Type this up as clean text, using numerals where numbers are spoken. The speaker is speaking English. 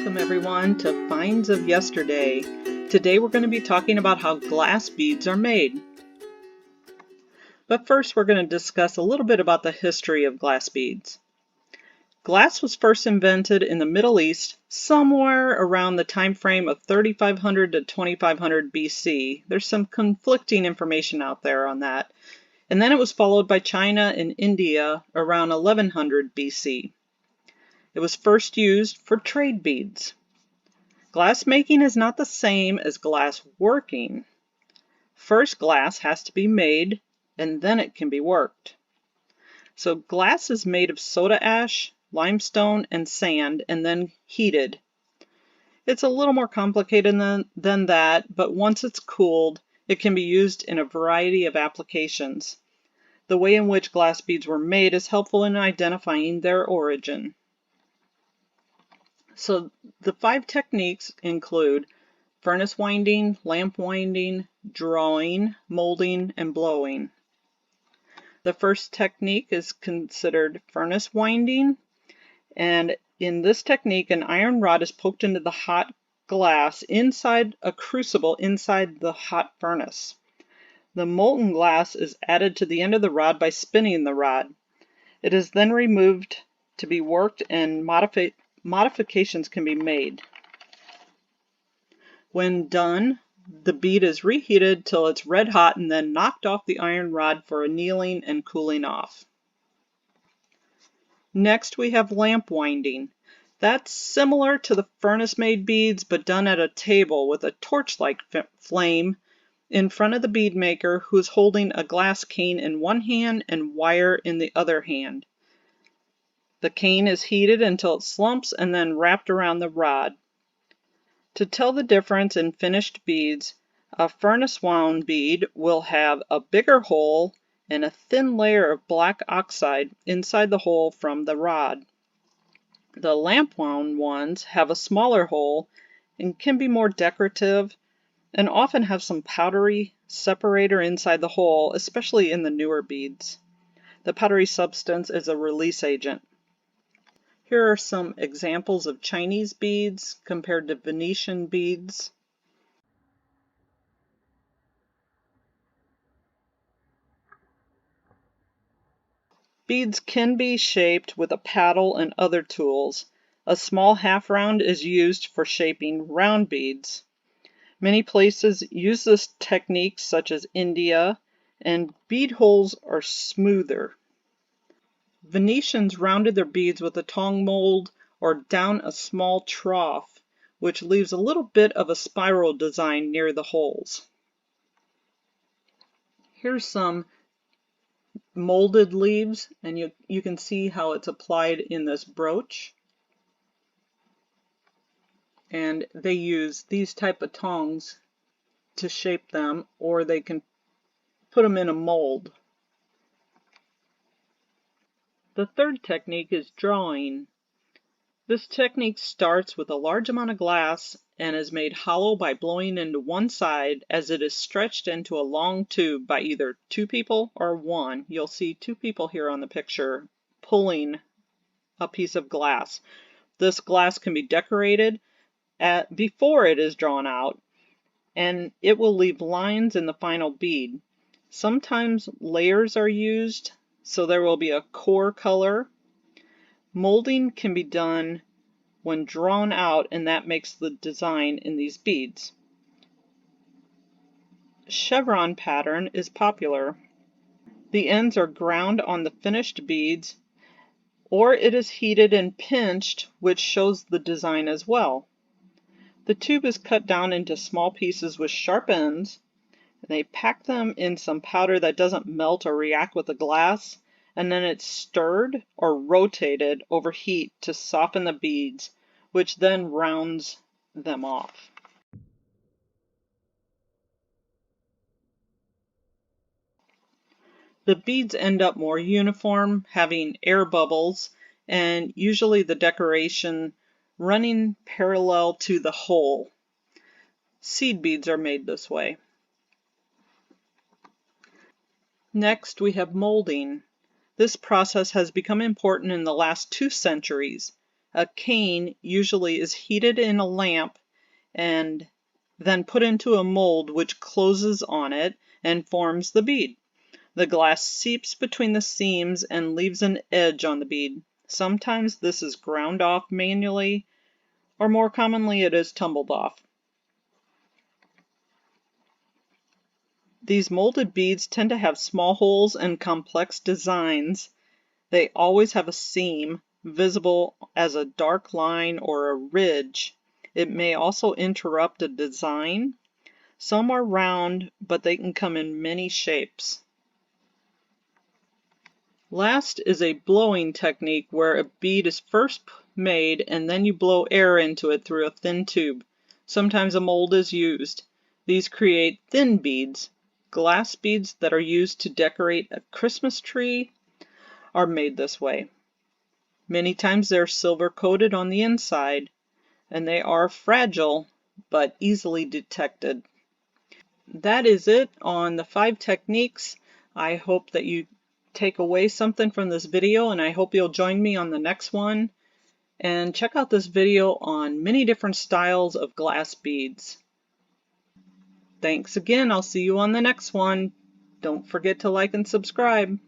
Welcome everyone to Finds of Yesterday. Today we're going to be talking about how glass beads are made. But first we're going to discuss a little bit about the history of glass beads. Glass was first invented in the Middle East somewhere around the time frame of 3500 to 2500 BC. There's some conflicting information out there on that. And then it was followed by China and India around 1100 BC. It was first used for trade beads. Glass making is not the same as glass working. First, glass has to be made, and then it can be worked. So glass is made of soda ash, limestone, and sand, and then heated. It's a little more complicated than that, but once it's cooled, it can be used in a variety of applications. The way in which glass beads were made is helpful in identifying their origin. So the 5 techniques include furnace winding, lamp winding, drawing, molding, and blowing. The first technique is considered furnace winding, and in this technique an iron rod is poked into the hot glass inside a crucible inside the hot furnace. The molten glass is added to the end of the rod by spinning the rod. It is then removed to be worked and modifications can be made. When done, the bead is reheated till it's red hot and then knocked off the iron rod for annealing and cooling off. Next we have lamp winding. That's similar to the furnace-made beads but done at a table with a torch-like flame in front of the bead maker who is holding a glass cane in one hand and wire in the other hand. The cane is heated until it slumps and then wrapped around the rod. To tell the difference in finished beads, a furnace wound bead will have a bigger hole and a thin layer of black oxide inside the hole from the rod. The lamp wound ones have a smaller hole and can be more decorative and often have some powdery separator inside the hole, especially in the newer beads. The powdery substance is a release agent. Here are some examples of Chinese beads compared to Venetian beads. Beads can be shaped with a paddle and other tools. A small half round is used for shaping round beads. Many places use this technique, such as India, and bead holes are smoother. Venetians rounded their beads with a tongue mold or down a small trough, which leaves a little bit of a spiral design near the holes. Here's some molded leaves, and you can see how it's applied in this brooch. And they use these type of tongs to shape them, or they can put them in a mold. The third technique is drawing. This technique starts with a large amount of glass and is made hollow by blowing into one side as it is stretched into a long tube by either 2 people or 1. You'll see 2 people here on the picture pulling a piece of glass. This glass can be decorated before it is drawn out, and it will leave lines in the final bead. Sometimes layers are used, so there will be a core color. Molding can be done when drawn out, and that makes the design in these beads. Chevron pattern is popular. The ends are ground on the finished beads, or it is heated and pinched, which shows the design as well. The tube is cut down into small pieces with sharp ends. They pack them in some powder that doesn't melt or react with the glass, and then it's stirred or rotated over heat to soften the beads, which then rounds them off. The beads end up more uniform, having air bubbles, and usually the decoration running parallel to the hole. Seed beads are made this way. Next, we have molding. This process has become important in the last 2 centuries. A cane usually is heated in a lamp and then put into a mold which closes on it and forms the bead. The glass seeps between the seams and leaves an edge on the bead. Sometimes this is ground off manually, or more commonly it is tumbled off. These molded beads tend to have small holes and complex designs. They always have a seam, visible as a dark line or a ridge. It may also interrupt a design. Some are round, but they can come in many shapes. Last is a blowing technique where a bead is first made and then you blow air into it through a thin tube. Sometimes a mold is used. These create thin beads. Glass beads that are used to decorate a Christmas tree are made this way. Many times they're silver coated on the inside, and they are fragile but easily detected. That is it on the 5 techniques. I hope that you take away something from this video, and I hope you'll join me on the next one. And check out this video on many different styles of glass beads. Thanks again. I'll see you on the next one. Don't forget to like and subscribe.